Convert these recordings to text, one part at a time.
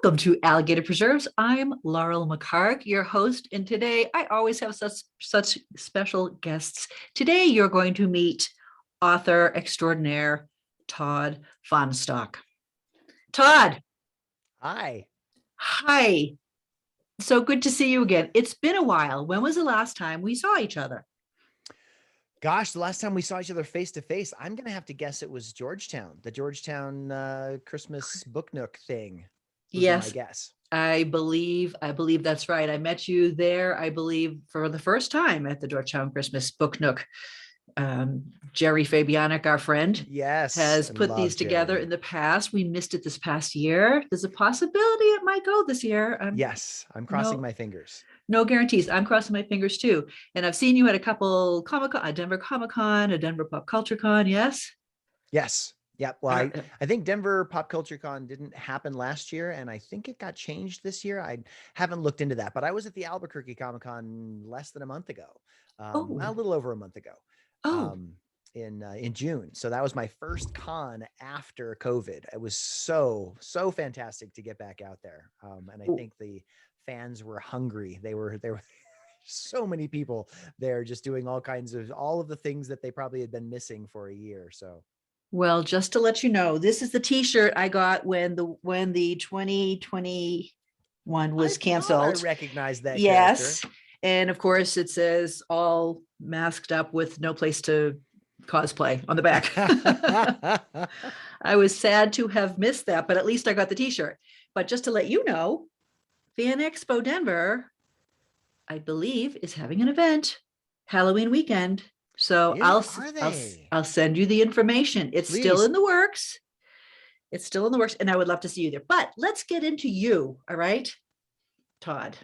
Welcome to Alligator Preserves. I'm Laurel McHargue, your host, and today I always have such special guests. Today you're going to meet author extraordinaire Todd Fahnestock. Todd, Hi. hi. So good to see you again. It's been a while. When was the last time we saw each other? Gosh, the last time we saw each other face to face, I'm going to have to guess it was Georgetown. The Georgetown Christmas Book Nook thing would be my Yes, guess. I believe that's right. I met you there, I believe, for the first time at the Georgetown Christmas Book Nook. Jerry Fabianic, our friend, Yes, has I put these love together in Jerry. the past. We missed it this past year. There's a possibility it might go this year. Yes, I'm crossing No, my fingers. no guarantees. I'm crossing my fingers too. And I've seen you at a couple Comic Con, a Denver Comic Con, a Denver Pop Culture Con. Yes. Yes. Yeah. Well, Uh, I think Denver Pop Culture Con didn't happen last year, and I think it got changed this year. I haven't looked into that, but I was at the Albuquerque Comic Con less than a month ago, a oh, little over a month ago. oh, Um, in June. So that was my first con after COVID. It was so fantastic to get back out there. And I think the fans were hungry. They were so many people there just doing all of the things that they probably had been missing for a year. So well, just to let you know, this is the T-shirt I got when the 2021 I was thought I canceled. recognized that character. Yes. And of course, it says all masked up with no place to cosplay on the back. I was sad to have missed that, but at least I got the t-shirt. But just to let you know, Fan Expo Denver, I believe, is having an event Halloween weekend. So Are I'll they? I'll send you the information. It's still Please. in the works. It's still in the works, and I would love to see you there. But let's get into you, all right, Todd.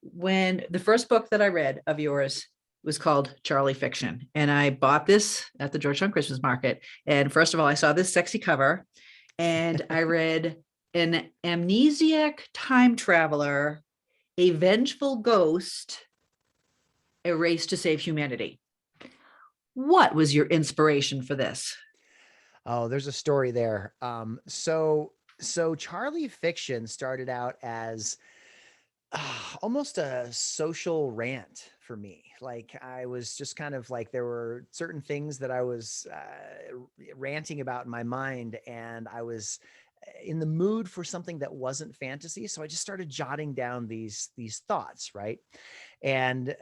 When the first book that I read of yours was called Charlie Fiction, and I bought this at the Georgetown Christmas Market. And first of all, I saw this sexy cover, and I read an amnesiac time traveler, a vengeful ghost, a race to save humanity. What was your inspiration for this? Oh, there's a story there. So Charlie Fiction started out as almost a social rant for me. Like I was just kind of like there were certain things that I was ranting about in my mind, and I was in the mood for something that wasn't fantasy. So I just started jotting down these thoughts, right? And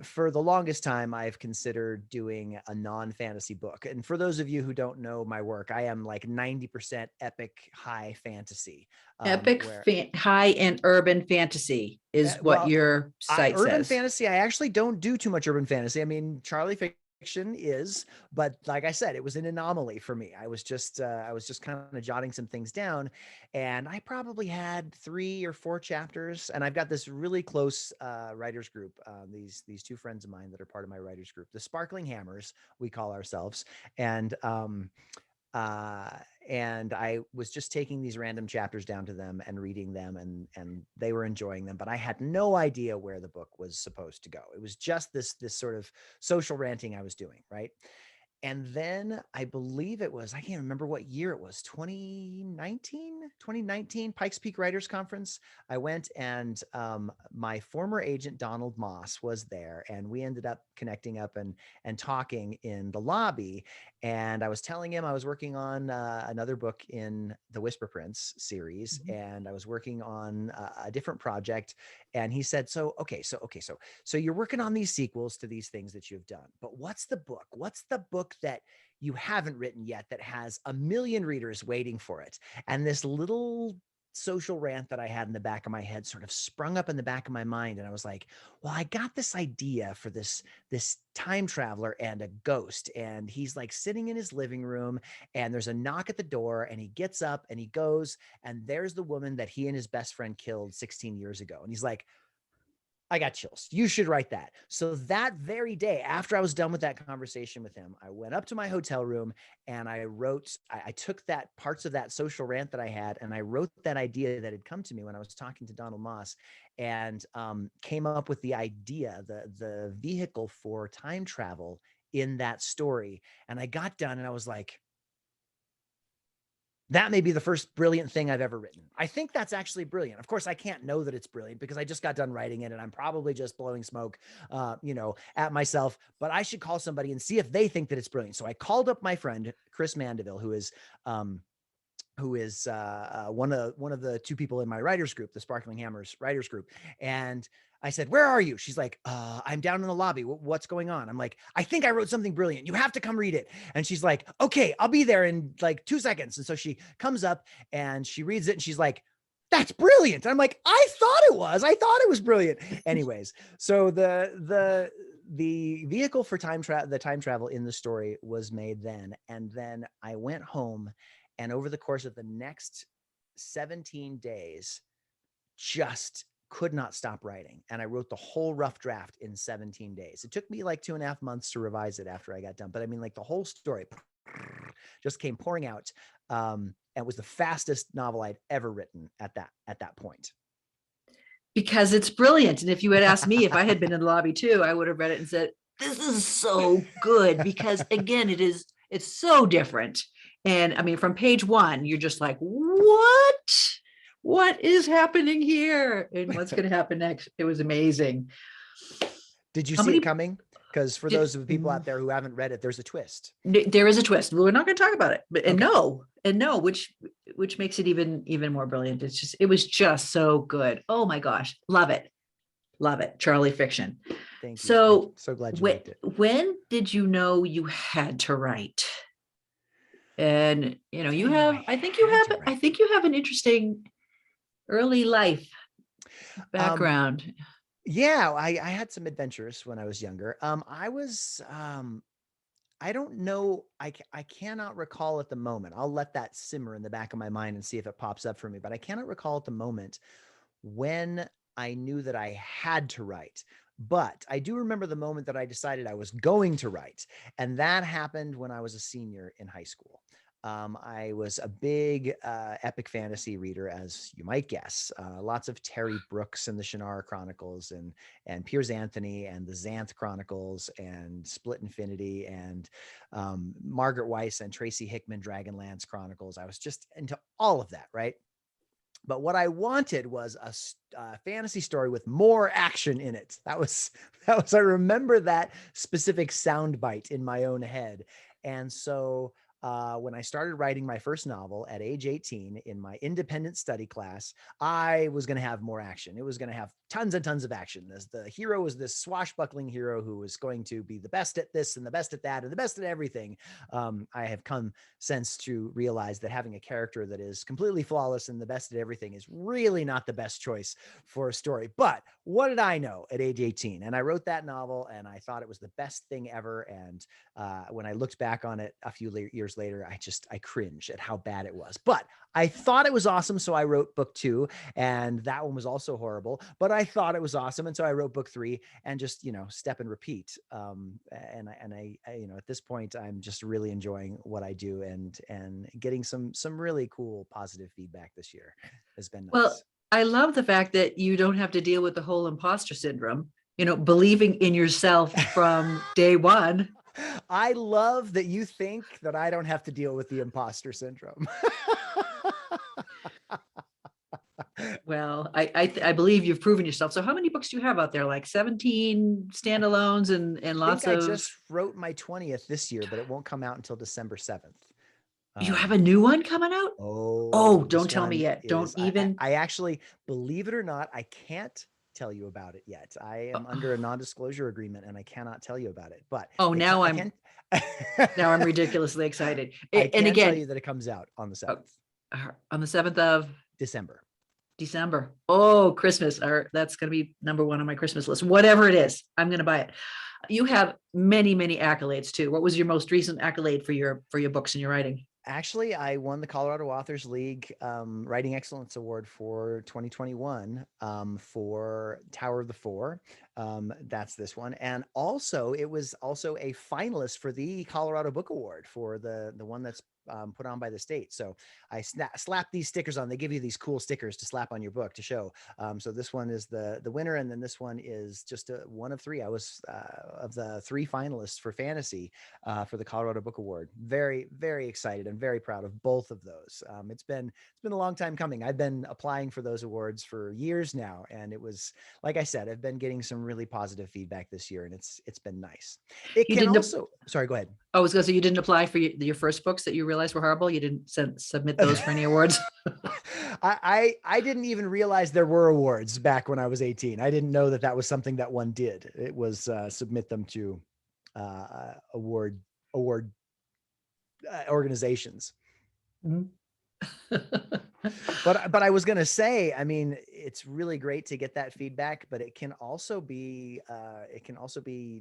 for the longest time, I've considered doing a non-fantasy book. And for those of you who don't know my work, I am like 90% epic high fantasy, Epic where high and urban fantasy is what well, your site urban says. fantasy, I actually don't do too much urban fantasy. I mean, Charlie Fiction is, but like I said, it was an anomaly for me. I was just kind of jotting some things down, and I probably had 3 or 4 chapters. And I've got this really close writers group. These two friends of mine that are part of my writers group, the Sparkling Hammers, we call ourselves, and uh and I was just taking these random chapters down to them and reading them, and they were enjoying them, but I had no idea where the book was supposed to go. It was just this sort of social ranting I was doing, right? And then I believe it was, I can't remember what year it was, 2019 Pikes Peak Writers Conference. I went, and my former agent, Donald Moss, was there, and we ended up connecting up and talking in the lobby. And I was telling him I was working on another book in the Whisper Prince series, Mhm. and I was working on a different project. And he said, so you're working on these sequels to these things that you've done, but what's the book? What's the book that you haven't written yet that has a million readers waiting for it? And this little social rant that I had in the back of my head sort of sprung up in the back of my mind. And I was like, well, I got this idea for this time traveler and a ghost. And he's like sitting in his living room, and there's a knock at the door, and he gets up and he goes, and there's the woman that he and his best friend killed 16 years ago. And he's like, I got chills. You should write that. So that very day, after I was done with that conversation with him, I went up to my hotel room, and I took that parts of that social rant that I had, and I wrote that idea that had come to me when I was talking to Donald Moss, and came up with the idea, the vehicle for time travel in that story. And I got done, and I was like, That may be the first brilliant thing I've ever written. I think that's actually brilliant. Of course, I can't know that it's brilliant because I just got done writing it and I'm probably just blowing smoke, at myself, but I should call somebody and see if they think that it's brilliant. So I called up my friend, Chris Mandeville, um, who is one of the two people in my writers group, the Sparkling Hammers writers group. And I said, "Where are you?" She's like, "I'm down in the lobby. What's going on?" I'm like, "I think I wrote something brilliant. You have to come read it." And she's like, "Okay, I'll be there in like 2 seconds." And so she comes up and she reads it and she's like, "That's brilliant." And I'm like, "I thought it was. I thought it was brilliant." Anyways, so the vehicle for the time travel in the story was made then, and then I went home, and over the course of the next 17 days, just could not stop writing. And I wrote the whole rough draft in 17 days. It took me like 2.5 months to revise it after I got done. But I mean, like the whole story just came pouring out. And was the fastest novel I'd ever written at that point. Because it's brilliant. And if you had asked me if I had been in the lobby too, I would have read it and said, this is so good. Because again, it's so different. And I mean, from page one, you're just like, what is happening here? And what's going to happen next? It was amazing. Did you How see it many coming? Because for did, those of the people out there who haven't read it, there's a twist. there is a twist. We're not going to talk about it, but Okay. which makes it even more brilliant. It was just so good. Oh my gosh, love it. Love it. Charlie Fiction. Thank you. I'm So so glad you liked it. when did you know you had to write? And When did I know I had to I write? think you have an interesting early life Um, background. yeah, I had some adventures when I was younger. I don't know. I cannot recall at the moment. I'll let that simmer in the back of my mind and see if it pops up for me. But I cannot recall at the moment when I knew that I had to write. But I do remember the moment that I decided I was going to write. And that happened when I was a senior in high school. I was a big epic fantasy reader, as you might guess. Lots of Terry Brooks and the Shannara Chronicles, and Piers Anthony and the Xanth Chronicles, and Split Infinity, and Margaret Weiss and Tracy Hickman Dragonlance Chronicles. I was just into all of that, right? But what I wanted was a fantasy story with more action in it. I remember that specific soundbite in my own head. And so when I started writing my first novel at age 18 in my independent study class, I was going to have more action. It was going to have tons and tons of action. The hero was this swashbuckling hero who was going to be the best at this and the best at that and the best at everything. I have come since to realize that having a character that is completely flawless and the best at everything is really not the best choice for a story. But what did I know at age 18? And I wrote that novel and I thought it was the best thing ever. And when I looked back on it a few years later, I cringe at how bad it was. But I thought it was awesome. So I wrote book 2, and that one was also horrible, but I thought it was awesome. And so I wrote book 3 and just, step and repeat. And I at this point, I'm just really enjoying what I do, and getting some really cool positive feedback this year has been Well, nice. I love the fact that you don't have to deal with the whole imposter syndrome, believing in yourself from day one. I love that you think that I don't have to deal with the imposter syndrome. Well, I believe you've proven yourself. So how many books do you have out there? Like 17 standalones and I think lots I of, just wrote my 20th this year, but it won't come out until December 7th. you have Um, a new one coming out? Oh, oh, don't this tell me one yet. Don't is, even. I actually, believe it or not, I can't tell you about it yet. I am under a non-disclosure agreement and I cannot tell you about it, but Oh, now I I'm can, now I'm ridiculously excited. I And can tell again, you that it comes out on the 7th, on the 7th of December. December. Oh, Christmas. Or that's going to be number one on my Christmas list. Whatever it is, I'm going to buy it. You have many, many accolades too. What was your most recent accolade for your books and your writing? Actually, I won the Colorado Authors League Writing Excellence Award for 2021 for Tower of the Four. That's this one. And also, it was also a finalist for the Colorado Book Award for the one that's put on by the state. So I slap these stickers on. They give you these cool stickers to slap on your book to show. So this one is the winner, and then this one is just one of three. I was of the three finalists for fantasy for the Colorado Book Award. Very, very excited and very proud of both of those. It's been a long time coming. I've been applying for those awards for years now, and it was, like I said, I've been getting some really positive feedback this year, and it's been nice. It You can didn't, also, sorry, go ahead. I was going to say, you didn't apply for your first books that you realized were horrible. You didn't submit those for any awards. I didn't even realize there were awards back when I was 18. I didn't know that that was something that one did. It was submit them to award organizations. Mhm. But I was going to say, I mean, it's really great to get that feedback, but it can also be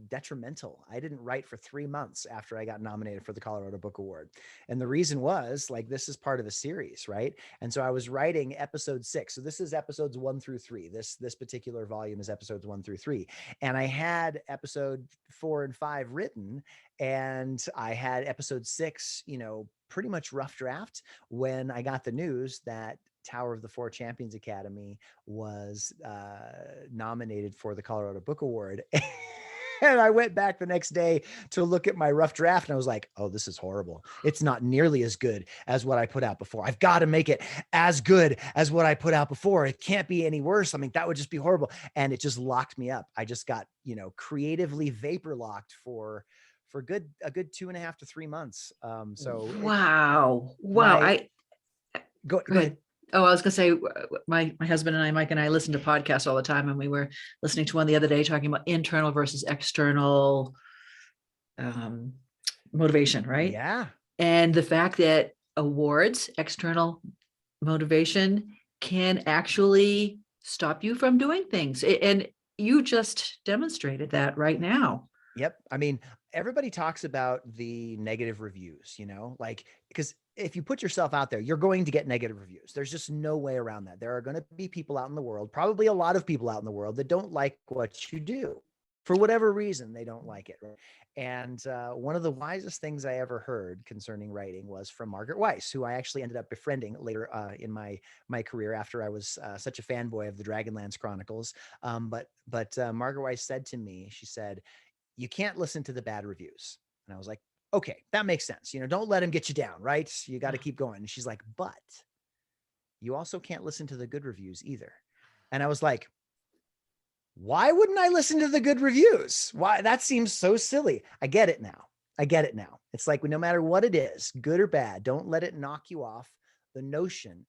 detrimental. I didn't write for 3 months after I got nominated for the Colorado Book Award. And the reason was, like, this is part of a series, right? And so I was writing episode 6. So this is episodes 1 through 3. This particular volume is episodes 1 through 3. And I had episode 4 and 5 written, and I had episode 6, pretty much rough draft when I got the news that Tower of the Four Champions Academy was nominated for the Colorado Book Award. And I went back the next day to look at my rough draft, and I was like, oh, this is horrible. It's not nearly as good as what I put out before. I've got to make it as good as what I put out before. It can't be any worse. I mean, that would just be horrible. And it just locked me up. I just got, creatively vapor locked for a good 2.5 to 3 months. Wow. Go Go ahead. ahead. Oh, I was going to say, my husband and I, Mike and I, listen to podcasts all the time, and we were listening to one the other day talking about internal versus external motivation, right? Yeah. And the fact that awards, external motivation, can actually stop you from doing things. And you just demonstrated that right now. Yep. I mean, everybody talks about the negative reviews, like, because if you put yourself out there, you're going to get negative reviews. There's just no way around that. There are going to be people out in the world, probably a lot of people out in the world, that don't like what you do. For whatever reason, they don't like it. Right? And one of the wisest things I ever heard concerning writing was from Margaret Weiss, who I actually ended up befriending later in my career after I was such a fanboy of the Dragonlance Chronicles. But Margaret Weiss said to me, she said, you can't listen to the bad reviews. And I was like, okay, that makes sense. Don't let him get you down, right? You got to keep going. And she's like, but you also can't listen to the good reviews either. And I was like, why wouldn't I listen to the good reviews? Why? That seems so silly. I get it now. It's like, no matter what it is, good or bad, don't let it knock you off the notion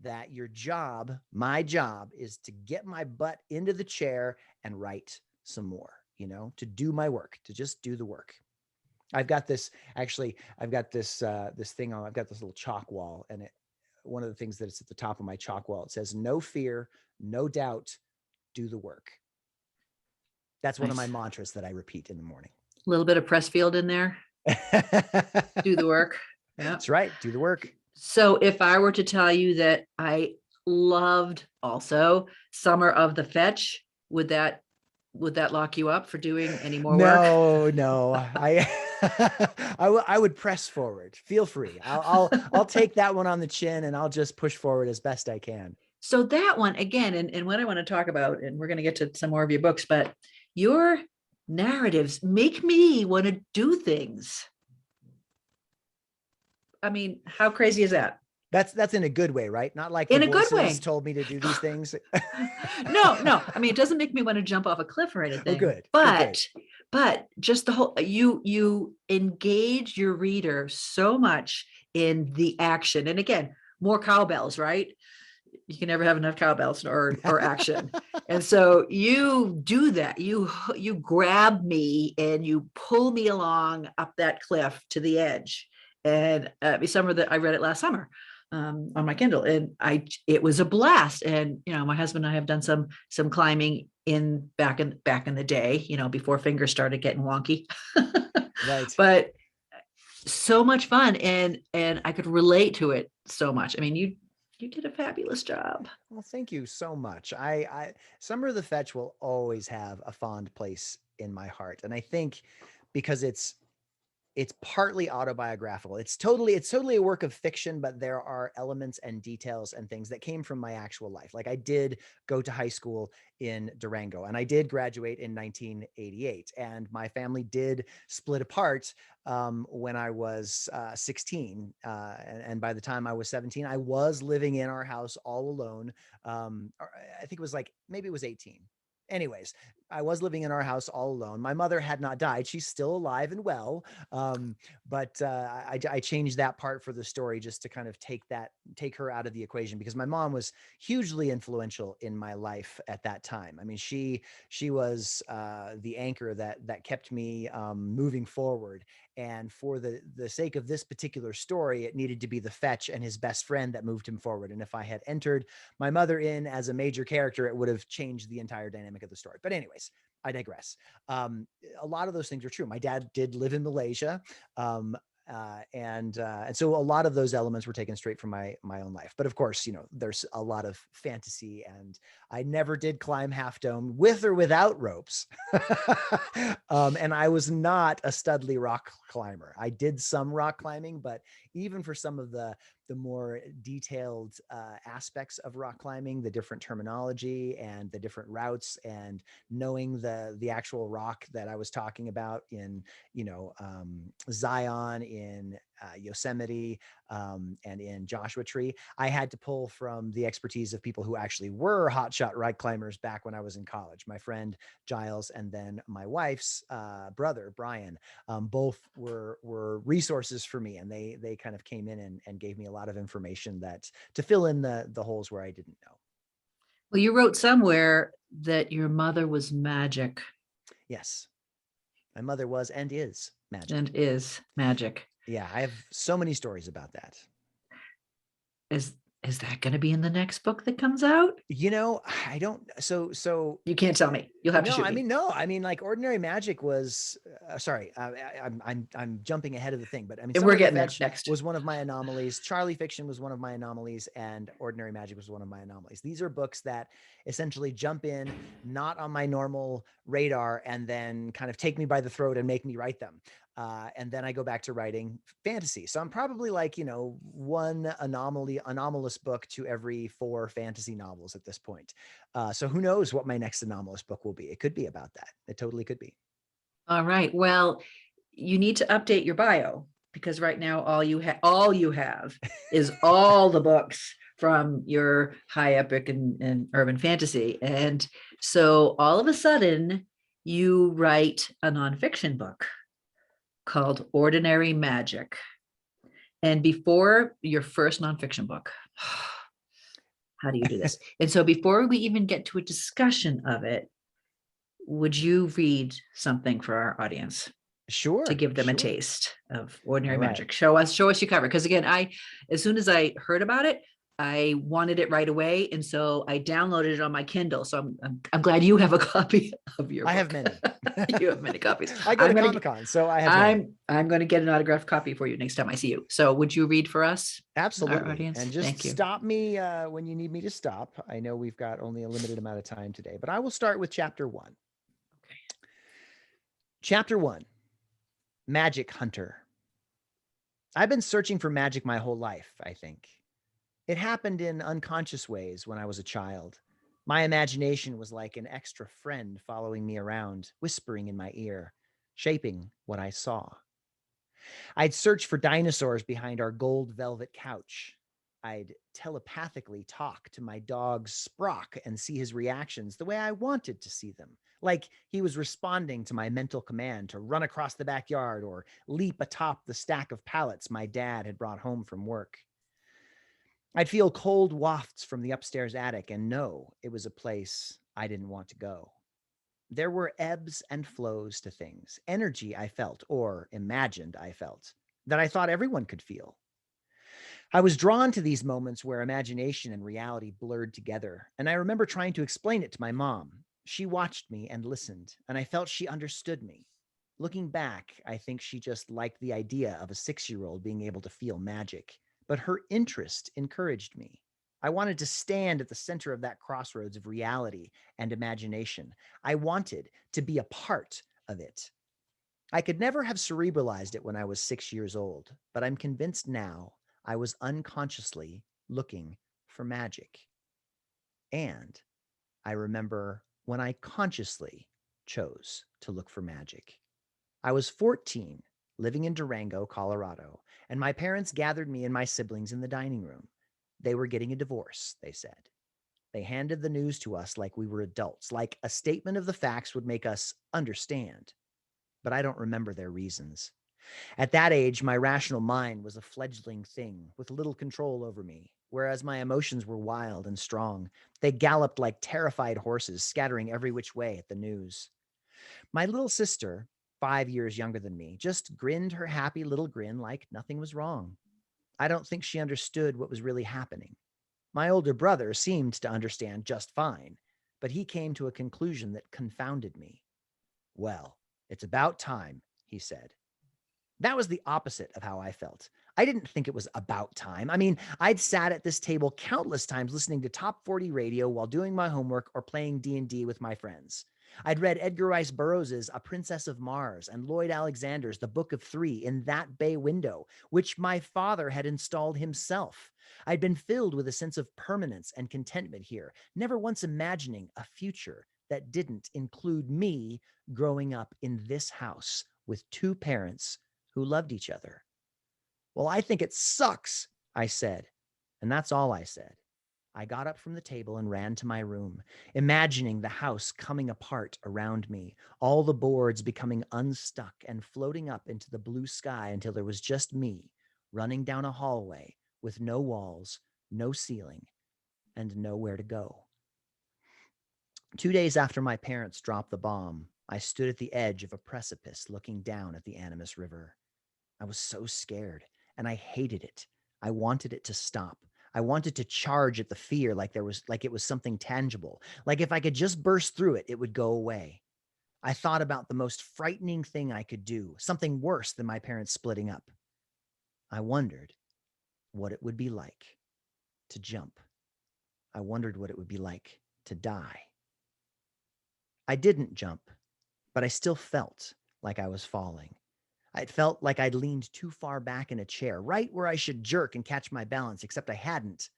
that your job, my job, is to get my butt into the chair and write some more, to do my work, to just do the work. I've got this thing on, I've got this little chalk wall, and one of the things that's at the top of my chalk wall, it says, no fear, no doubt, do the work. That's one of my mantras that I repeat in the morning. A little bit of Pressfield in there. Do the work. Yeah. That's right. Do the work. So if I were to tell you that I loved also Summer of the Fetch, would that lock you up for doing any more work? No. I would press forward. Feel free. I'll take that one on the chin, and I'll just push forward as best I can. So that one again, and what I want to talk about, and we're going to get to some more of your books, but your narratives make me want to do things. I mean, how crazy is that? That's in a good way, right? Not like in the a good way. voices told me to do these things. No. I mean, it doesn't make me want to jump off a cliff or anything. Oh, good. But just the whole, you engage your reader so much in the action. And again, more cowbells, right? You can never have enough cowbells or action. And so you do that. You grab me and you pull me along up that cliff to the edge. And I read it last summer on my Kindle, and it was a blast. And my husband and I have done some climbing back in the day, before fingers started getting wonky. Right. But so much fun, and I could relate to it so much. I mean, you did a fabulous job. Well, thank you so much. Summer of the Fetch will always have a fond place in my heart. And I think because it's It's partly autobiographical. It's totally a work of fiction, but there are elements and details and things that came from my actual life. Like I did go to high school in Durango, and I did graduate in 1988, and my family did split apart when I was 16. And by the time I was 17, I was living in our house all alone. Or I think it was like, maybe it was 18. Anyways, I was living in our house all alone. My mother had not died. She's still alive and well. But I changed that part for the story just to kind of take her out of the equation, because my mom was hugely influential in my life at that time. I mean, she was the anchor that kept me moving forward. And for the sake of this particular story, it needed to be the fetch and his best friend that moved him forward. And if I had entered my mother in as a major character, it would have changed the entire dynamic of the story. But anyways, I digress. A lot of those things are true. My dad did live in Malaysia. Um, and so a lot of those elements were taken straight from my own life. But of course, there's a lot of fantasy, and I never did climb Half Dome with or without ropes. And I was not a studly rock climber. I did some rock climbing, but even for some of the more detailed aspects of rock climbing, the different terminology and the different routes, and knowing the actual rock that I was talking about in, Zion, in Yosemite, and in Joshua Tree, I had to pull from the expertise of people who actually were hotshot rock climbers back when I was in college. My friend Giles, and then my wife's brother, Brian, both were resources for me, and they kind of came in and gave me a lot of information that to fill in the holes where I didn't know. Well, you wrote somewhere that your mother was magic. Yes, my mother was and is magic. And is magic. Yeah, I have so many stories about that. Is that going to be in the next book that comes out? I don't. So You can't tell me. You'll have to no, shoot I me. mean, no, I mean, like Ordinary Magic was, sorry, I'm jumping ahead of the thing, but I mean, And we're Summer of the getting there Fetch next. was one of my anomalies. Charlie Fiction was one of my anomalies, and Ordinary Magic was one of my anomalies. These are books that essentially jump in, not on my normal radar, and then kind of take me by the throat and make me write them. And then I go back to writing fantasy. So I'm probably like, one anomalous book to every 4 fantasy novels at this point. So who knows what my next anomalous book will be? It could be about that. It totally could be. All right. Well, you need to update your bio, because right now all you have is all the books from your high epic and urban fantasy. And so all of a sudden you write a nonfiction book called Ordinary Magic. And before your first nonfiction book, how do you do this? And so before we even get to a discussion of it, would you read something for our audience Sure. to give them a Sure. taste of Ordinary All right. Magic? Show us your cover. Because again, as soon as I heard about it, I wanted it right away. And so I downloaded it on my Kindle. So I'm glad you have a copy of your book. I have many. You have many copies. I go to Comic-Con, so I have many. I'm going to get an autographed copy for you next time I see you. So would you read for us? Our Absolutely. audience? And just Thank you. stop me when you need me to stop. I know we've got only a limited amount of time today, but I will start with chapter 1. Okay. Chapter 1, Magic Hunter. I've been searching for magic my whole life, I think. It happened in unconscious ways when I was a child. My imagination was like an extra friend following me around, whispering in my ear, shaping what I saw. I'd search for dinosaurs behind our gold velvet couch. I'd telepathically talk to my dog Sprock and see his reactions the way I wanted to see them, like he was responding to my mental command to run across the backyard or leap atop the stack of pallets my dad had brought home from work. I'd feel cold wafts from the upstairs attic and know it was a place I didn't want to go. There were ebbs and flows to things, energy I felt, or imagined I felt, that I thought everyone could feel. I was drawn to these moments where imagination and reality blurred together, and I remember trying to explain it to my mom. She watched me and listened, and I felt she understood me. Looking back, I think she just liked the idea of a 6-year-old being able to feel magic, but her interest encouraged me. I wanted to stand at the center of that crossroads of reality and imagination. I wanted to be a part of it. I could never have cerebralized it when I was 6 years old, but I'm convinced now I was unconsciously looking for magic. And I remember when I consciously chose to look for magic. I was 14, living in Durango, Colorado, and my parents gathered me and my siblings in the dining room. They were getting a divorce, they said. They handed the news to us like we were adults, like a statement of the facts would make us understand. But I don't remember their reasons. At that age, my rational mind was a fledgling thing with little control over me, whereas my emotions were wild and strong. They galloped like terrified horses, scattering every which way at the news. My little sister, 5 years younger than me, just grinned her happy little grin like nothing was wrong. I don't think she understood what was really happening. My older brother seemed to understand just fine, but he came to a conclusion that confounded me. Well, it's about time, he said. That was the opposite of how I felt. I didn't think it was about time. I mean, I'd sat at this table countless times listening to top 40 radio while doing my homework or playing D&D with my friends. I'd read Edgar Rice Burroughs' A Princess of Mars and Lloyd Alexander's The Book of Three in that bay window, which my father had installed himself. I'd been filled with a sense of permanence and contentment here, never once imagining a future that didn't include me growing up in this house with two parents who loved each other. Well, I think it sucks, I said. And that's all I said. I got up from the table and ran to my room, imagining the house coming apart around me, all the boards becoming unstuck and floating up into the blue sky until there was just me running down a hallway with no walls, no ceiling, and nowhere to go. 2 days after my parents dropped the bomb, I stood at the edge of a precipice looking down at the Animus River. I was so scared, and I hated it. I wanted it to stop. I wanted to charge at the fear like it was something tangible. Like if I could just burst through it, it would go away. I thought about the most frightening thing I could do, something worse than my parents splitting up. I wondered what it would be like to jump. I wondered what it would be like to die. I didn't jump, but I still felt like I was falling. It felt like I'd leaned too far back in a chair, right where I should jerk and catch my balance, except I hadn't.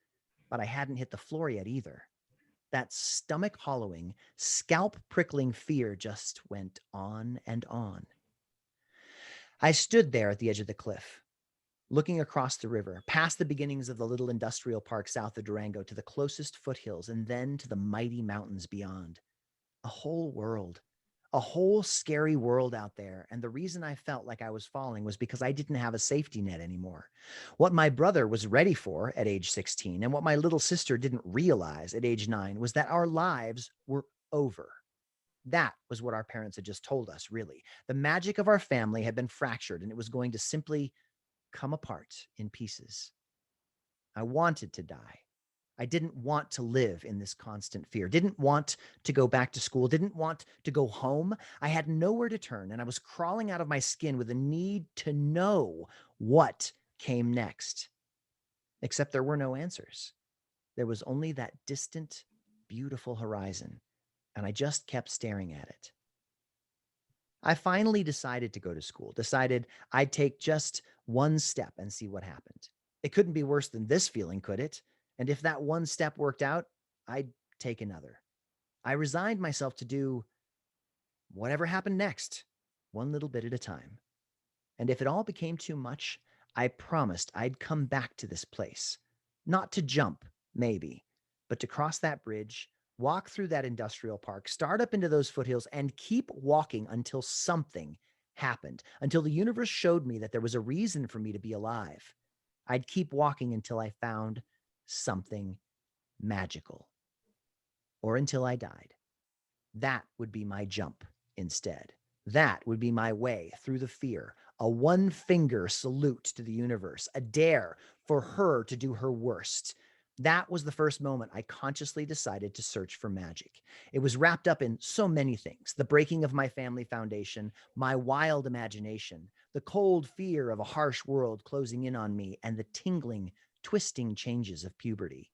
But I hadn't hit the floor yet either. That stomach hollowing, scalp prickling fear just went on and on. I stood there at the edge of the cliff, looking across the river, past the beginnings of the little industrial park south of Durango to the closest foothills, and then to the mighty mountains beyond. A whole world, a whole scary world out there. And the reason I felt like I was falling was because I didn't have a safety net anymore. What my brother was ready for at age 16 and what my little sister didn't realize at age 9 was that our lives were over. That was what our parents had just told us, really. The magic of our family had been fractured and it was going to simply come apart in pieces. I wanted to die. I didn't want to live in this constant fear, didn't want to go back to school, didn't want to go home. I had nowhere to turn, and I was crawling out of my skin with a need to know what came next. Except there were no answers. There was only that distant, beautiful horizon, and I just kept staring at it. I finally decided to go to school, decided I'd take just one step and see what happened. It couldn't be worse than this feeling, could it? And if that one step worked out, I'd take another. I resigned myself to do whatever happened next, one little bit at a time. And if it all became too much, I promised I'd come back to this place. Not to jump, maybe, but to cross that bridge, walk through that industrial park, start up into those foothills, and keep walking until something happened, until the universe showed me that there was a reason for me to be alive. I'd keep walking until I found something magical, or until I died. That would be my jump instead. That would be my way through the fear, a one finger salute to the universe, a dare for her to do her worst. That was the first moment I consciously decided to search for magic. It was wrapped up in so many things: the breaking of my family foundation, my wild imagination, the cold fear of a harsh world closing in on me, and the tingling, twisting changes of puberty.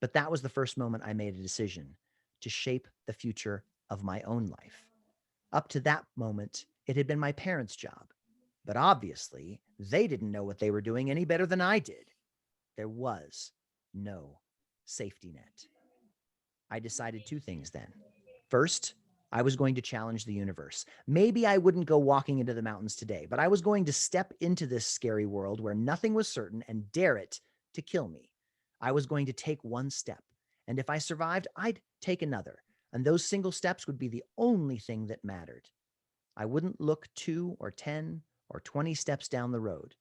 But that was the first moment I made a decision to shape the future of my own life. Up to that moment, It had been my parents' job, but obviously they didn't know what they were doing any better than I did. There was no safety net. I decided two things then. First, I was going to challenge the universe. Maybe I wouldn't go walking into the mountains today, but I was going to step into this scary world where nothing was certain and dare it to kill me. I was going to take one step, and if I survived, I'd take another, and those single steps would be the only thing that mattered. I wouldn't look 2 or 10 or 20 steps down the road.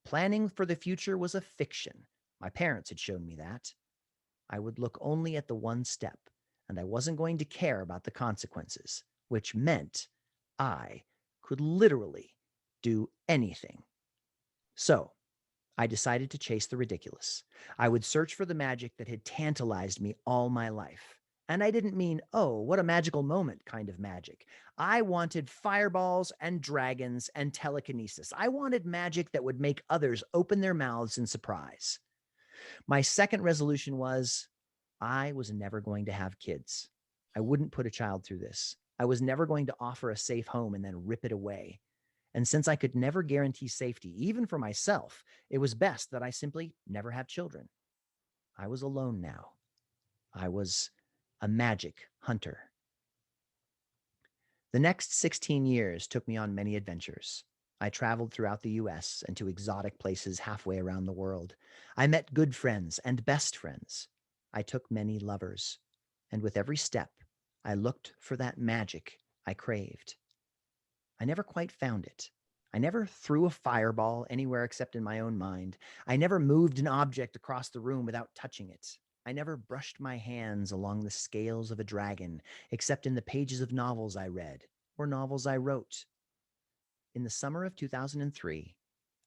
Planning for the future was a fiction. My parents had shown me that. I would look only at the one step, and I wasn't going to care about the consequences, which meant I could literally do anything. So I decided to chase the ridiculous. I would search for the magic that had tantalized me all my life. And I didn't mean, oh, what a magical moment kind of magic. I wanted fireballs and dragons and telekinesis. I wanted magic that would make others open their mouths in surprise. My second resolution was I was never going to have kids. I wouldn't put a child through this. I was never going to offer a safe home and then rip it away. And since I could never guarantee safety, even for myself, it was best that I simply never have children. I was alone now. I was a magic hunter. The next 16 years took me on many adventures. I traveled throughout the US and to exotic places halfway around the world. I met good friends and best friends. I took many lovers. And with every step, I looked for that magic I craved. I never quite found it. I never threw a fireball anywhere except in my own mind. I never moved an object across the room without touching it. I never brushed my hands along the scales of a dragon except in the pages of novels I read or novels I wrote. In the summer of 2003,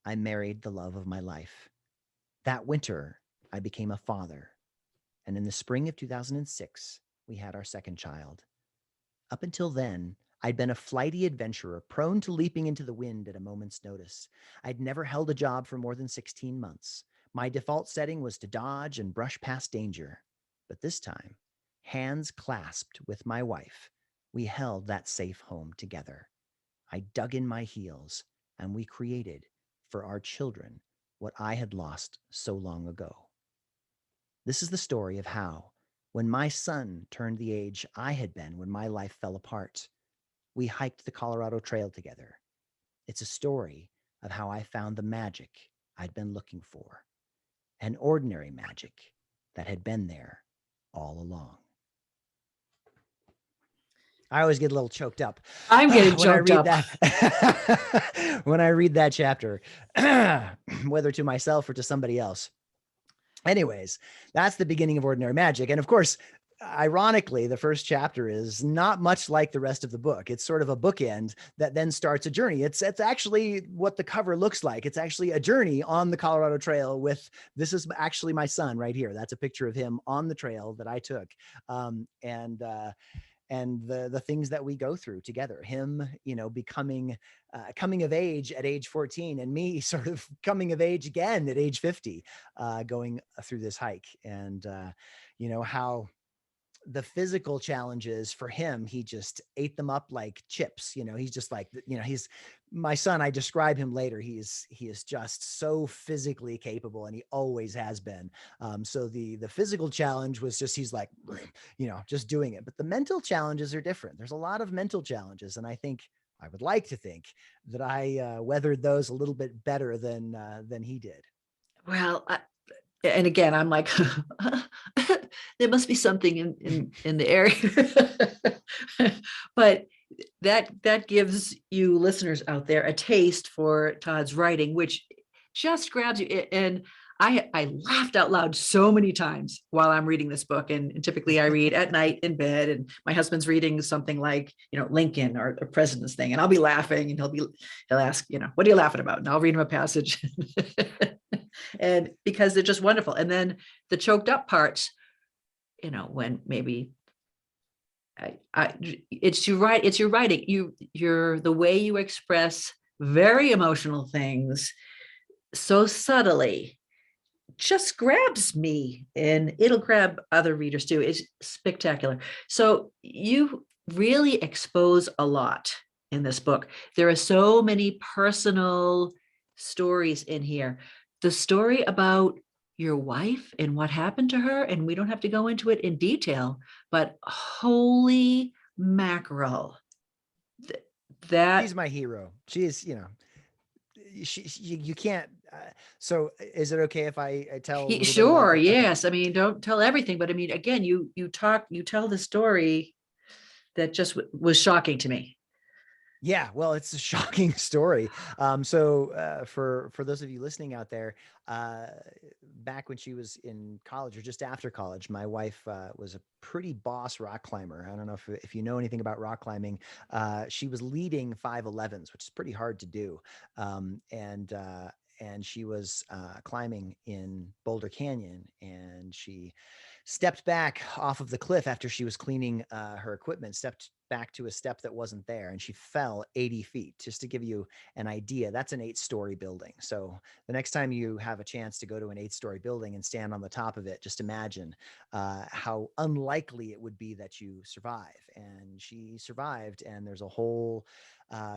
I married the love of my life. That winter, I became a father. And in the spring of 2006, we had our second child. Up until then, I'd been a flighty adventurer, prone to leaping into the wind at a moment's notice. I'd never held a job for more than 16 months. My default setting was to dodge and brush past danger. But this time, hands clasped with my wife, we held that safe home together. I dug in my heels, and we created for our children what I had lost so long ago. This is the story of how, when my son turned the age I had been when my life fell apart, we hiked the Colorado Trail together. It's a story of how I found the magic I'd been looking for, an ordinary magic that had been there all along. I always get a little choked up. I'm getting when I choked read up. that. When I read that chapter, whether to myself or to somebody else. Anyways, that's the beginning of Ordinary Magic. And of course, ironically, the first chapter is not much like the rest of the book. It's sort of a bookend that then starts a journey. It's actually what the cover looks like. It's actually a journey on the Colorado Trail with, this is actually my son right here. That's a picture of him on the trail that I took. And the things that we go through together, him, becoming coming of age at age 14 and me sort of coming of age again at age 50, going through this hike. And, how the physical challenges for him, he just ate them up like chips. He's just like, he's my son. I describe him later. He is just so physically capable, and he always has been. So the physical challenge was just, he's like, just doing it. But the mental challenges are different. There's a lot of mental challenges. And I would like to think that I weathered those a little bit better than he did. Well, and again, I'm like, there must be something in the area. But that gives you listeners out there a taste for Todd's writing, which just grabs you. And I laughed out loud so many times while I'm reading this book. And typically I read at night in bed, and my husband's reading something like, Lincoln or the president's thing. And I'll be laughing, and he'll ask, what are you laughing about? And I'll read him a passage. And because they're just wonderful. And then the choked up parts, when maybe it's your writing, you're the way you express very emotional things so subtly just grabs me, and it'll grab other readers too. It's spectacular. So you really expose a lot in this book. There are so many personal stories in here. The story about your wife and what happened to her, and we don't have to go into it in detail, but holy mackerel. That She's my hero. She is, you can't. So is it okay if I tell a little bit about sure, the, okay. yes. I mean, don't tell everything, but I mean, again, you tell the story that just was shocking to me. Yeah, well, it's a shocking story. For those of you listening out there, uh, back when she was in college or just after college, my wife was a pretty boss rock climber. I don't know if you know anything about rock climbing. She was leading 511s, which is pretty hard to do, and she was climbing in Boulder Canyon, and she stepped back off of the cliff after she was cleaning her equipment, stepped back to a step that wasn't there, and she fell 80 feet. Just to give you an idea, that's an 8-story building. So the next time you have a chance to go to an 8-story building and stand on the top of it, just imagine how unlikely it would be that you survive. And she survived, and there's a whole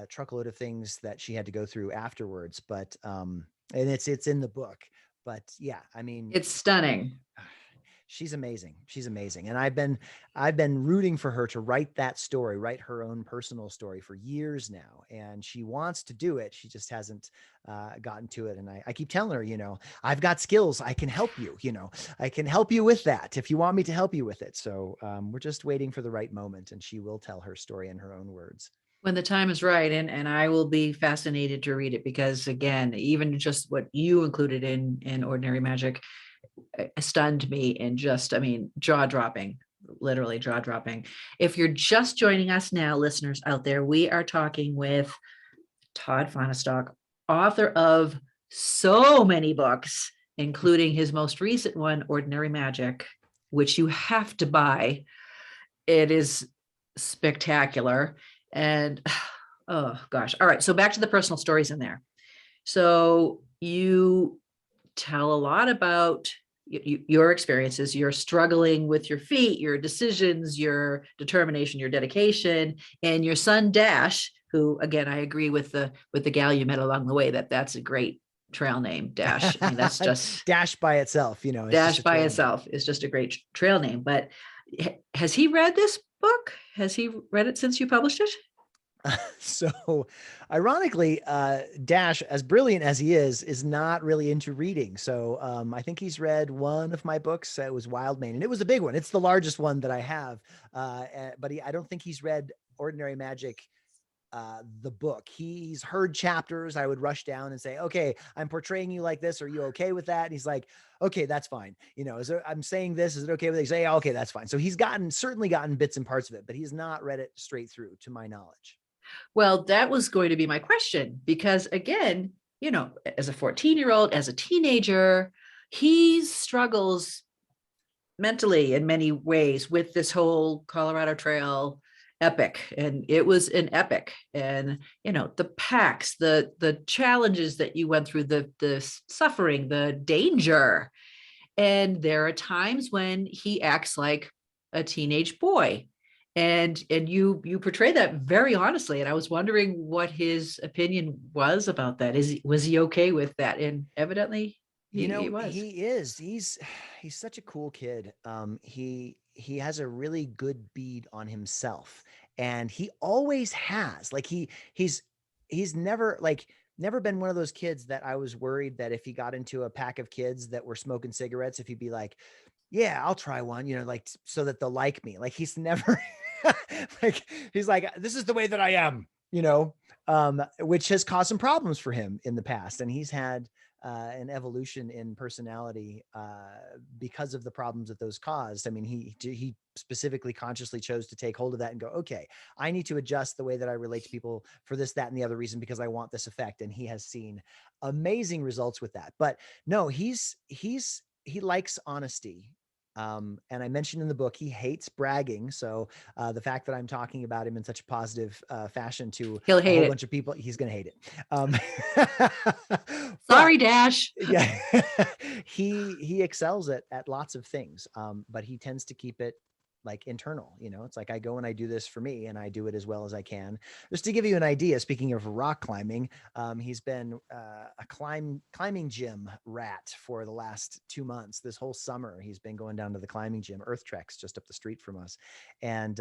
truckload of things that she had to go through afterwards. But and it's in the book. But yeah, I mean, It's stunning. she's amazing. She's amazing. And I've been rooting for her to write that story, write her own personal story for years now. And she wants to do it. She just hasn't gotten to it. And I keep telling her, I've got skills. I can help you, I can help you with that if you want me to help you with it. So we're just waiting for the right moment, and she will tell her story in her own words. When the time is right, and I will be fascinated to read it, because again, even just what you included in Ordinary Magic stunned me, and just, I mean, jaw dropping, literally jaw dropping. If you're just joining us now, listeners out there, we are talking with Todd Fahnestock, author of so many books, including his most recent one, Ordinary Magic, which you have to buy. It is spectacular. And oh gosh. All right. So back to the personal stories in there. So you tell a lot about your experiences. You're struggling with your feet, your decisions, your determination, your dedication, and your son Dash, who, again, I agree with the gal you met along the way, that's a great trail name, Dash. I mean, that's just Dash by itself, it's just Dash a by trail name. itself is just a great trail name. But has he read this book? Has he read it since you published it? So ironically, Dash, as brilliant as he is not really into reading. So I think he's read one of my books. It was Wild Mane, and it was a big one. It's the largest one that I have. But I don't think he's read Ordinary Magic, the book. He's heard chapters. I would rush down and say, okay, I'm portraying you like this. Are you okay with that? And he's like, okay, that's fine. I'm saying this, is it okay with it? He's like, okay, that's fine. So he's certainly gotten bits and parts of it, but he's not read it straight through, to my knowledge. Well, that was going to be my question, because again, as a 14-year-old, as a teenager, he struggles mentally in many ways with this whole Colorado Trail epic. And it was an epic. And the packs, the challenges that you went through, the suffering, the danger. And there are times when he acts like a teenage boy. And you portray that very honestly. And I was wondering what his opinion was about that. Was he okay with that? And evidently he was. He is. He's such a cool kid. He has a really good bead on himself, and he always has. Like he's never been one of those kids that I was worried that if he got into a pack of kids that were smoking cigarettes, if he'd be like, yeah, I'll try one, like so that they'll like me. Like he's never like he's like, this is the way that I am, which has caused some problems for him in the past. And he's had an evolution in personality because of the problems that those caused. I mean, he specifically consciously chose to take hold of that and go, okay, I need to adjust the way that I relate to people for this, that, and the other reason, because I want this effect. And he has seen amazing results with that. But no, he likes honesty. And I mentioned in the book, he hates bragging. So the fact that I'm talking about him in such a positive fashion to He'll a hate whole it. bunch of people, he's going to hate it. Sorry, But Dash. yeah, he excels at lots of things, but he tends to keep it like internal, it's like I go and I do this for me and I do it as well as I can. Just to give you an idea, speaking of rock climbing, he's been a climbing gym rat for the last 2 months. This whole summer, he's been going down to the climbing gym, Earth Treks, just up the street from us. And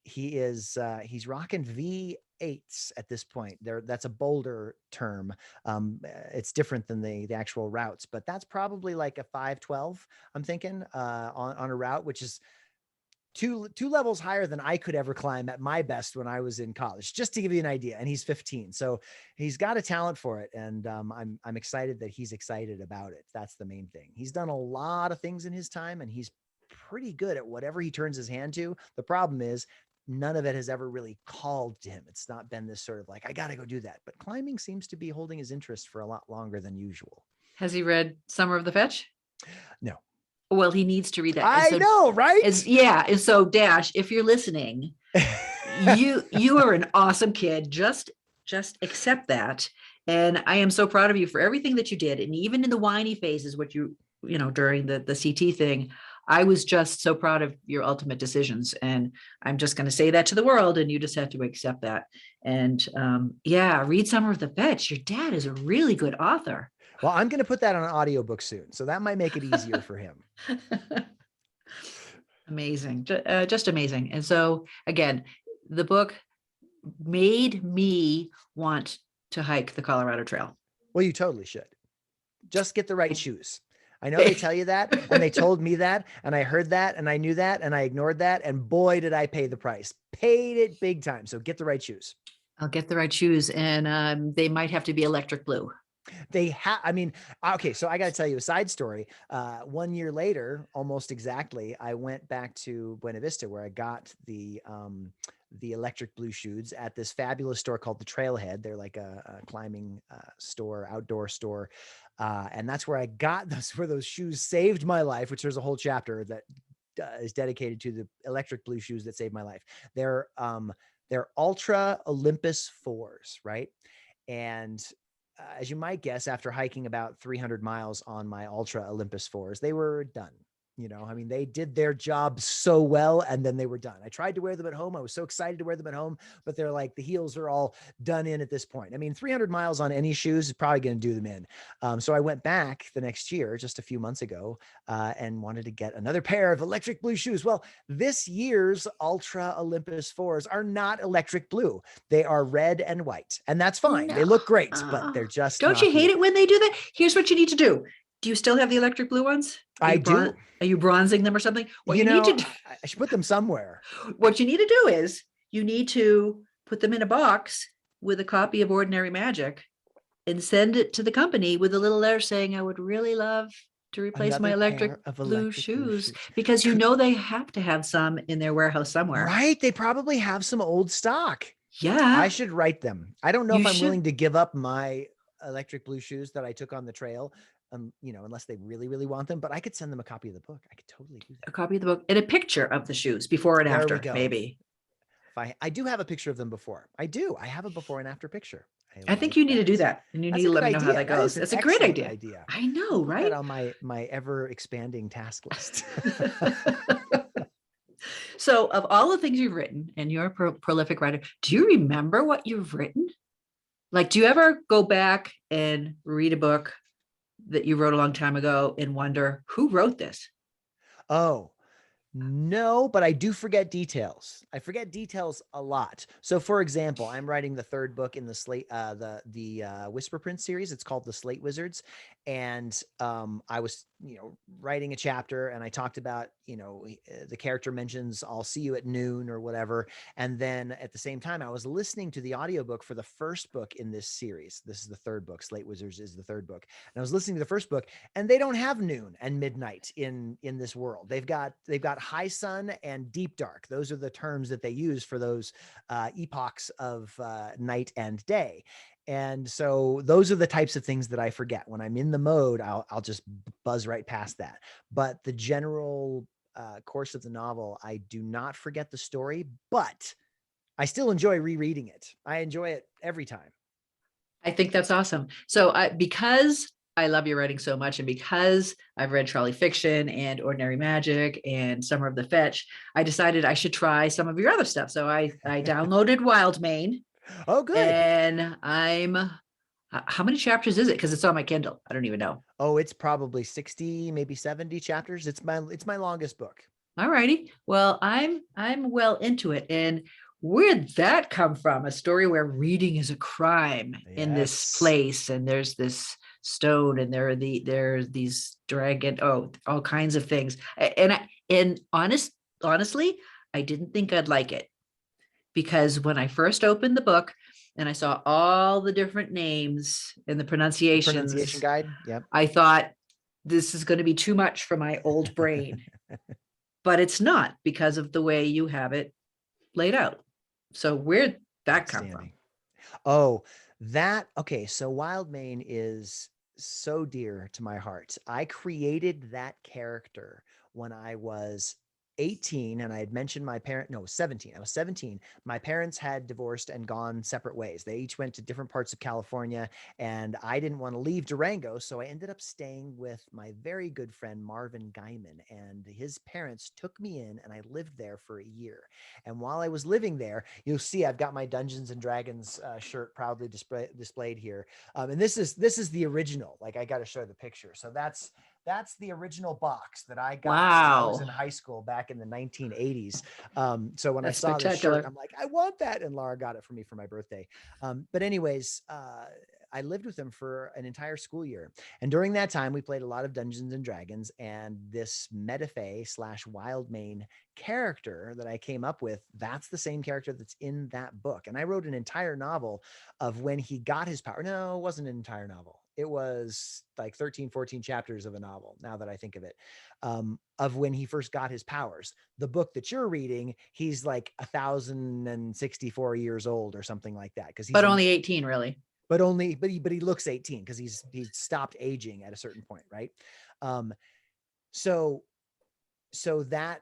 he's rocking V8s at this point. That's a boulder term. It's different than the actual routes, but that's probably like a 512, I'm thinking, on a route, which is two levels higher than I could ever climb at my best when I was in college, just to give you an idea. And he's 15. So he's got a talent for it. And I'm excited that he's excited about it. That's the main thing. He's done a lot of things in his time, and he's pretty good at whatever he turns his hand to. The problem is none of it has ever really called to him. It's not been this sort of like, I got to go do that. But climbing seems to be holding his interest for a lot longer than usual. Has he read Summer of the Fetch? No. Well, he needs to read that. I know, right? And so Dash, if you're listening, you are an awesome kid. Just accept that. And I am so proud of you for everything that you did. And even in the whiny phases, what during the CT thing, I was just so proud of your ultimate decisions. And I'm just going to say that to the world, and you just have to accept that. And read Summer of the Fetch. Your dad is a really good author. Well, I'm going to put that on an audiobook soon, so that might make it easier for him. Amazing. Just amazing. And so again, the book made me want to hike the Colorado Trail. Well, you totally should. Just get the right shoes. I know they tell you that, and they told me that, and I heard that, and I knew that, and I ignored that, and boy, did I pay the price. Paid it big time. So get the right shoes. I'll get the right shoes, and they might have to be electric blue. Okay, so I got to tell you a side story. 1 year later, almost exactly, I went back to Buena Vista, where I got the electric blue shoes at this fabulous store called the Trailhead. They're like a climbing store, outdoor store. And that's where I got those shoes saved my life, which there's a whole chapter that is dedicated to the electric blue shoes that saved my life. They're Ultra Olympus 4s, right? And as you might guess, after hiking about 300 miles on my Ultra Olympus 4s, they were done. They did their job so well, and then they were done. I tried to wear them at home. I was so excited to wear them at home, but they're like, the heels are all done in at this point. 300 miles on any shoes is probably going to do them in. So I went back the next year, just a few months ago, and wanted to get another pair of electric blue shoes. Well, this year's Ultra Olympus 4s are not electric blue. They are red and white, and that's fine. No. They look great, but they're just Don't you hate it when they do that? Here's what you need to do. Do you still have the electric blue ones? I do. Are you bronzing them or something? What you need to do, I should put them somewhere. What you need to do is you need to put them in a box with a copy of Ordinary Magic and send it to the company with a little letter saying, I would really love to replace my electric blue shoes, because they have to have some in their warehouse somewhere. Right. They probably have some old stock. Yeah. I should write them. I don't know if I'm willing to give up my electric blue shoes that I took on the trail. Unless they really, really want them, but I could send them a copy of the book. I could totally do that. A copy of the book and a picture of the shoes before and after, maybe. I do have a picture of them before. I do. I have a before and after picture. I think you need to do that, and you need to let me know how that goes. That's a great idea. I know, right? Put that on my ever expanding task list. So, of all the things you've written, and you're a prolific writer, do you remember what you've written? Like, do you ever go back and read a book that you wrote a long time ago and wonder who wrote this? Oh, no, but I do forget details. I forget details a lot. So for example, I'm writing the third book in the Slate, the Whisper Prince series. It's called The Slate Wizards. And I was, writing a chapter, and I talked about, the character mentions, I'll see you at noon or whatever. And then at the same time, I was listening to the audiobook for the first book in this series. This is the third book. Slate Wizards is the third book. And I was listening to the first book, and they don't have noon and midnight in this world. They've got high sun and deep dark. Those are the terms that they use for those epochs of night and day. And so those are the types of things that I forget. When I'm in the mode, I'll just buzz right past that. But the general course of the novel, I do not forget the story, but I still enjoy rereading it. I enjoy it every time. I think that's awesome. So because I love your writing so much. And because I've read Charlie Fiction and Ordinary Magic and Summer of the Fetch, I decided I should try some of your other stuff. So I downloaded Wild Mane, Oh, good. and how many chapters is it? Because it's on my Kindle. I don't even know. Oh, it's probably 60, maybe 70 chapters. It's my longest book. All righty. Well, I'm well into it. And where'd that come from? A story where reading is a crime in this Yes. place, and there's this stone, and there's these dragon, oh, all kinds of things. And honestly, I didn't think I'd like it, because when I first opened the book and I saw all the different names and the The pronunciation pronunciations, guide. Yep. I thought this is going to be too much for my old brain. But it's not, because of the way you have it laid out. So where'd that come from? Outstanding. Oh, okay. So Wild Mane is so dear to my heart. I created that character when I was 18, and I had mentioned my parent, no, 17. I was 17. My parents had divorced and gone separate ways. They each went to different parts of California, and I didn't want to leave Durango. So I ended up staying with my very good friend, Marvin Guyman, and his parents took me in, and I lived there for a year. And while I was living there, you'll see I've got my Dungeons and Dragons shirt proudly displayed here. And this is the original. Like, I got to show the picture. So that's the original box that I got when I was in Wow, high school back in the 1980s. So when I that's saw this shirt, spectacular. I'm like, I want that. And Laura got it for me for my birthday. But anyways, I lived with him for an entire school year. And during that time, we played a lot of Dungeons and Dragons. And this Metafae / Wild Mane character that I came up with, that's the same character that's in that book. And I wrote an entire novel of when he got his power. No, it wasn't an entire novel. It was like 13, 14 chapters of a novel, now that I think of it, of when he first got his powers. The book that you're reading, he's like 1,064 years old or something like that. Because he's But in, only 18, really. but he looks 18 because he stopped aging at a certain point, right? Um, so so that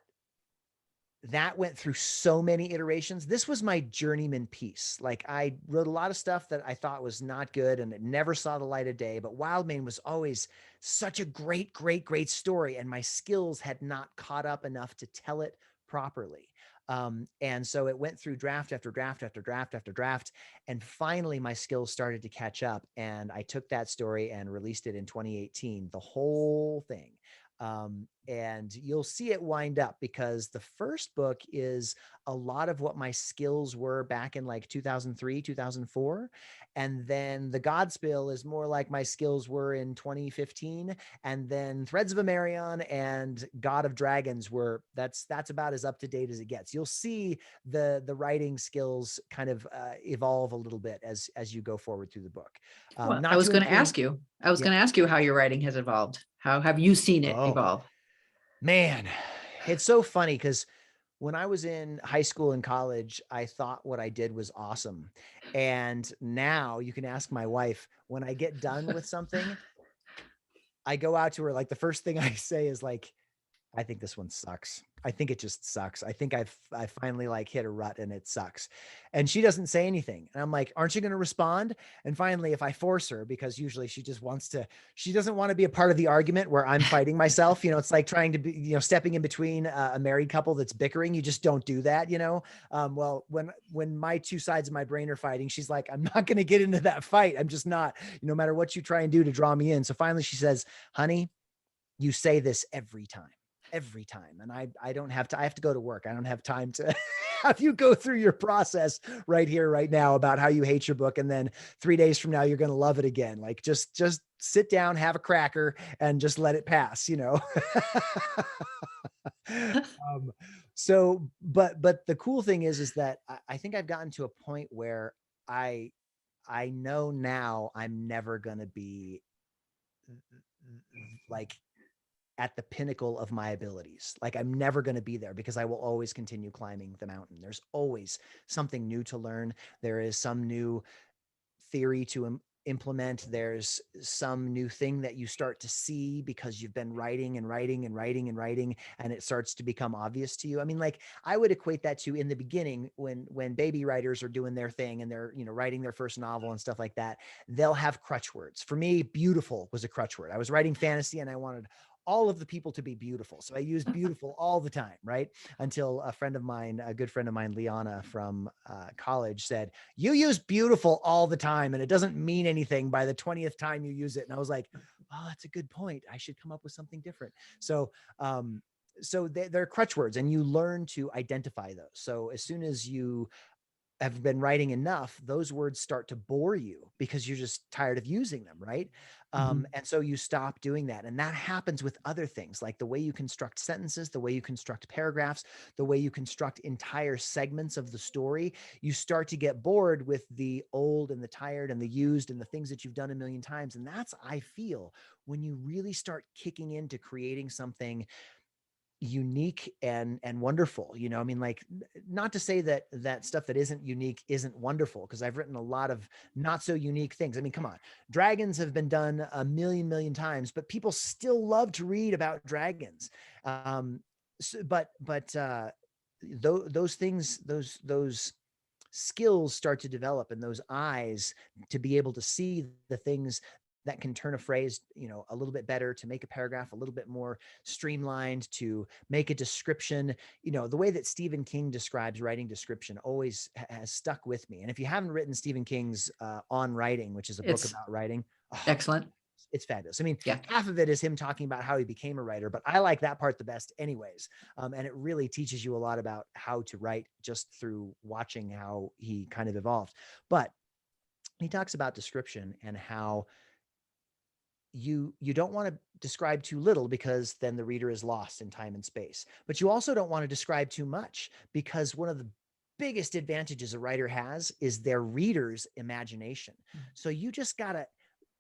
went through so many iterations. This was my journeyman piece. Like, I wrote a lot of stuff that I thought was not good and it never saw the light of day, but Wildmane was always such a great, great, great story. And my skills had not caught up enough to tell it properly. And so it went through draft after draft after draft after draft. And finally, my skills started to catch up. And I took that story and released it in 2018, the whole thing. And you'll see it wind up, because the first book is a lot of what my skills were back in like 2003, 2004. And then the Godspill is more like my skills were in 2015. And then Threads of Amarion and God of Dragons that's about as up to date as it gets. You'll see the writing skills kind of evolve a little bit as you go forward through the book. Well, I Not was to going to include, ask you. I was yeah. going to ask you how your writing has evolved. How have you seen it Oh, evolve? man, it's so funny because when I was in high school and college, I thought what I did was awesome. And now you can ask my wife, when I get done with something, I go out to her. Like, the first thing I say is like, I think this one sucks. I think it just sucks. I think I finally like hit a rut and it sucks. And she doesn't say anything. And I'm like, aren't you going to respond? And finally, if I force her, because usually she doesn't want to be a part of the argument where I'm fighting myself. It's like trying to be, stepping in between a married couple that's bickering. You just don't do that. Well, when my two sides of my brain are fighting, she's like, I'm not going to get into that fight. I'm just not, no matter what you try and do to draw me in. So finally she says, honey, you say this every time. And I don't have to, I have to go to work. I don't have time to have you go through your process right here, right now, about how you hate your book. And then 3 days from now, you're going to love it again. Like, just sit down, have a cracker, and just let it pass. um, but the cool thing is that I think I've gotten to a point where I, I know now I'm never going to be like at the pinnacle of my abilities. Like, I'm never going to be there, because I will always continue climbing the mountain. There's always something new to learn. There is some new theory to implement. There's some new thing that you start to see because you've been writing and writing and writing and writing, and it starts to become obvious to you. I mean, like, I would equate that to in the beginning when baby writers are doing their thing and they're, writing their first novel and stuff like that, they'll have crutch words. For me, beautiful was a crutch word. I was writing fantasy and I wanted all of the people to be beautiful. So I used beautiful all the time, right? Until a friend of mine, a good friend of mine, Liana from college, said, "You use beautiful all the time and it doesn't mean anything by the 20th time you use it." And I was like, "Oh, that's a good point. I should come up with something different." So, they're crutch words and you learn to identify those. So as soon as you have been writing enough, those words start to bore you because you're just tired of using them, right? And so you stop doing that. And that happens with other things, like the way you construct sentences, the way you construct paragraphs, the way you construct entire segments of the story. You start to get bored with the old and the tired and the used and the things that you've done a million times. And that's, I feel, when you really start kicking into creating something unique and wonderful. I mean, like, not to say that stuff that isn't unique isn't wonderful, because I've written a lot of not so unique things. I mean, come on, dragons have been done a million times, but people still love to read about dragons. But those things, those skills start to develop, and those eyes to be able to see the things that can turn a phrase, a little bit better, to make a paragraph a little bit more streamlined, to make a description. The way that Stephen King describes writing description always has stuck with me. And if you haven't written Stephen King's On Writing, which is a book It's about writing, excellent. it's fabulous. I mean, Yeah. half of it is him talking about how he became a writer, but I like that part the best anyways. And it really teaches you a lot about how to write just through watching how he kind of evolved. But he talks about description and how you don't want to describe too little, because then the reader is lost in time and space. But you also don't want to describe too much, because one of the biggest advantages a writer has is their reader's imagination. So you just got to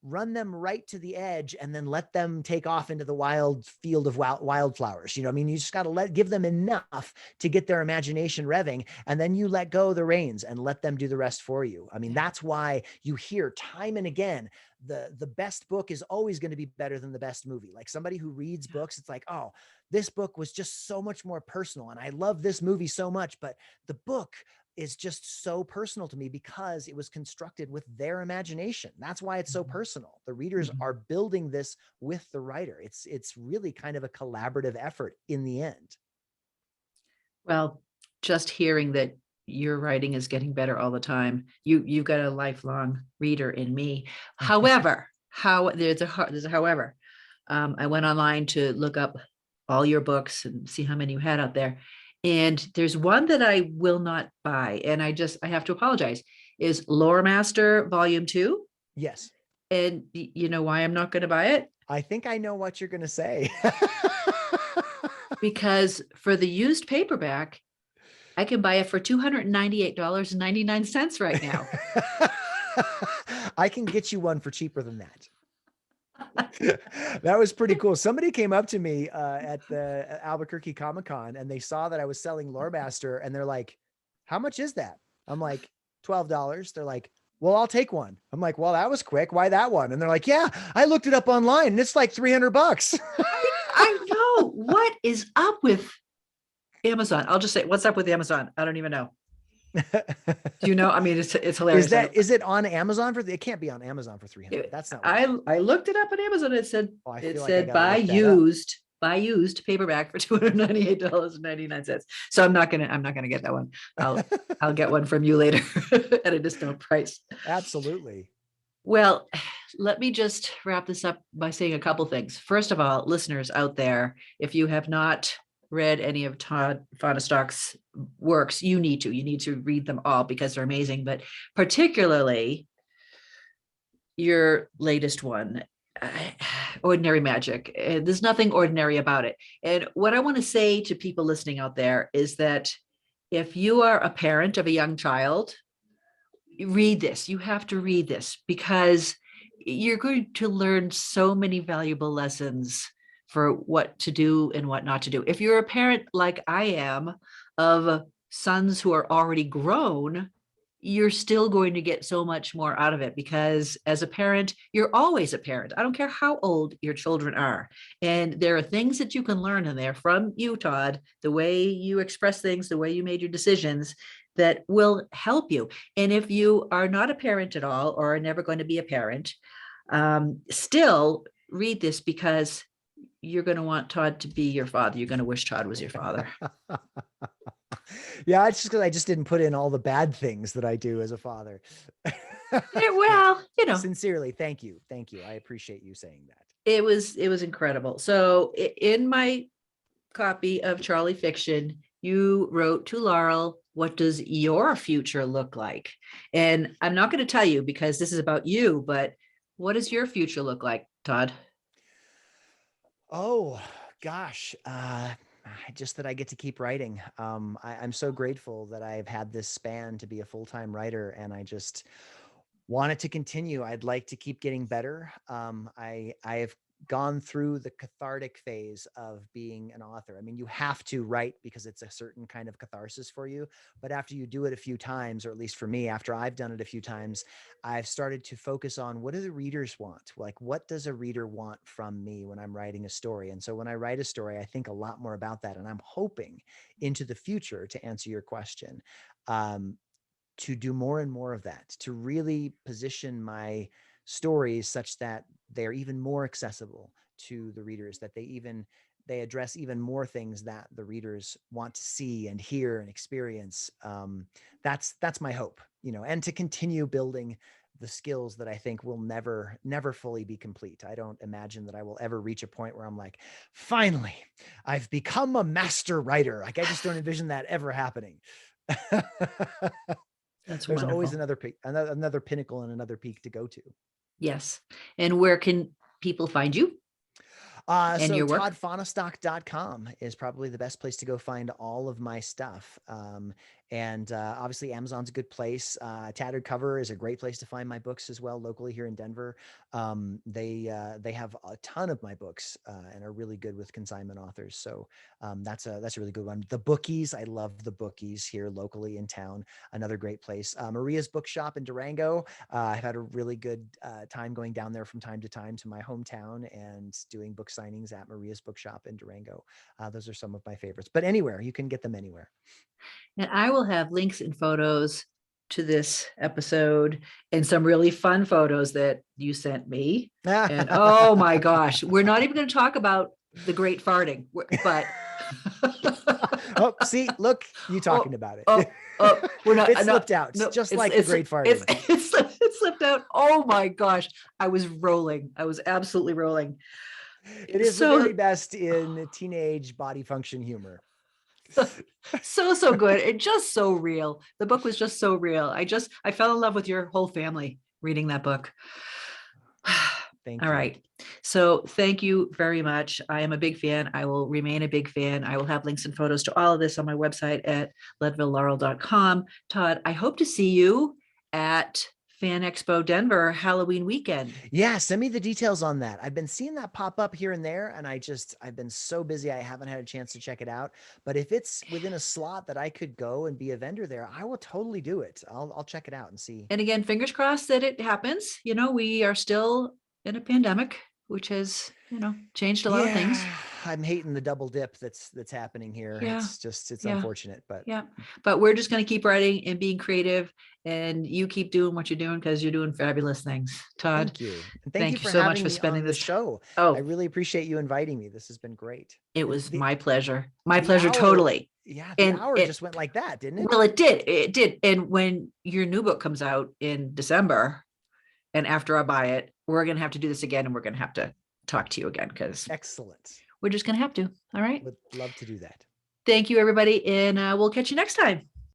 run them right to the edge and then let them take off into the wild field of wildflowers. I mean, you just got to give them enough to get their imagination revving, and then you let go of the reins and let them do the rest for you. I mean, that's why you hear time and again, the best book is always going to be better than the best movie. Like, somebody who reads books, it's like, oh, this book was just so much more personal, and I love this movie so much, but the book is just so personal to me because it was constructed with their imagination. That's why it's so personal. The readers are building this with the writer. It's really kind of a collaborative effort in the end. Well, just hearing that your writing is getting better all the time, you've got a lifelong reader in me. However, there's a however. I went online to look up all your books and see how many you had out there. And there's one that I will not buy. And I have to apologize, is Lore Master Volume 2. Yes. And you know why I'm not going to buy it? I think I know what you're going to say. Because for the used paperback, I can buy it for $298.99 right now. I can get you one for cheaper than that. That was pretty cool. Somebody came up to me at the Albuquerque Comic-Con, and they saw that I was selling Lore Master, and they're like, "How much is that?" I'm like, $12. They're like, "Well, I'll take one." I'm like, "Well, that was quick. Why that one?" And they're like, "Yeah, I looked it up online and it's like $300." I know. What is up with Amazon? I'll just say, what's up with Amazon? I don't even know. Do you know? I mean, it's hilarious. Is it on Amazon for it can't be on Amazon for 300. That's not what I looked it up on Amazon. It said buy used paperback for $298.99. So I'm not gonna get that one. I'll get one from you later at a discount price. Absolutely. Well, let me just wrap this up by saying a couple things. First of all, listeners out there, if you have not read any of Todd Fahnestock's works, you need to read them all because they're amazing, but particularly your latest one, Ordinary Magic. There's nothing ordinary about it. And what I want to say to people listening out there is that if you are a parent of a young child, read this. You have to read this because you're going to learn so many valuable lessons for what to do and what not to do. If you're a parent like I am of sons who are already grown, you're still going to get so much more out of it, because as a parent, you're always a parent. I don't care how old your children are. And there are things that you can learn in there from you, Todd, the way you express things, the way you made your decisions, that will help you. And if you are not a parent at all, or are never going to be a parent, still read this, because you're going to want Todd to be your father. You're going to wish Todd was your father. Yeah, it's just because I just didn't put in all the bad things that I do as a father. Well, Sincerely, thank you. Thank you. I appreciate you saying that. it was incredible. So in my copy of Charlie Fiction, you wrote to Laurel, what does your future look like? And I'm not going to tell you because this is about you, but what does your future look like, Todd? Oh gosh, just that I get to keep writing. I'm so grateful that I've had this span to be a full-time writer, and I just want it to continue. I'd like to keep getting better. I've gone through the cathartic phase of being an author. I mean, you have to write because it's a certain kind of catharsis for you. But after you do it a few times, or at least for me, after I've done it a few times, I've started to focus on, what do the readers want? Like, what does a reader want from me when I'm writing a story? And so when I write a story, I think a lot more about that. And I'm hoping into the future, to answer your question, to do more and more of that, to really position my stories such that they're even more accessible to the readers, that they address even more things that the readers want to see and hear and experience. That's my hope, and to continue building the skills that I think will never fully be complete. I don't imagine that I will ever reach a point where I'm like, finally, I've become a master writer. Like, I just don't envision that ever happening. That's There's always wonderful. another pinnacle and another peak to go to. Yes. And where can people find you and So your work? toddfahnestock.com is probably the best place to go find all of my stuff. And obviously Amazon's a good place. Tattered Cover is a great place to find my books as well, locally here in Denver. They have a ton of my books and are really good with consignment authors. So that's a really good one. The Bookies, I love the Bookies here locally in town. Another great place. Maria's Bookshop in Durango. I've had a really good time going down there from time to time to my hometown and doing book signings at Maria's Bookshop in Durango. Those are some of my favorites, but anywhere, you can get them anywhere. And I will have links and photos to this episode, and some really fun photos that you sent me. And oh my gosh, we're not even going to talk about the great farting, but Oh, see, look, you talking about it. We're not. It slipped out, No, just like the great farting. It slipped out. Oh my gosh, I was rolling. I was absolutely rolling. It is the very best in teenage body function humor. So good, and just so real. The book was just so real. I fell in love with your whole family reading that book. Thank All you. right. So thank you very much. I am a big fan. I will remain a big fan. I will have links and photos to all of this on my website at leadvillelaurel.com. Todd, I hope to see you at Fan Expo Denver Halloween weekend. Yeah, send me the details on that. I've been seeing that pop up here and there, and I've been so busy I haven't had a chance to check it out. But if it's within a slot that I could go and be a vendor there, I will totally do it. I'll check it out and see. And again, fingers crossed that it happens. We are still in a pandemic, which has, changed a lot of things. Yeah, I'm hating the double dip that's happening here. Yeah. It's Yeah. unfortunate, but Yeah. But we're just going to keep writing and being creative, and you keep doing what you're doing, because you're doing fabulous things. Todd, thank you. And thank you for so much having for me spending on the this. show. Oh, I really appreciate you inviting me. This has been great. it was The my pleasure. My the pleasure, hour, totally. yeah, the And hour just went like that, didn't it? well, it did. It did. And when your new book comes out in December, and after I buy it, we're going to have to do this again, and we're going to have to talk to you again, because Excellent. we're just going to have to. All right. Would love to do that. Thank you, everybody. And we'll catch you next time.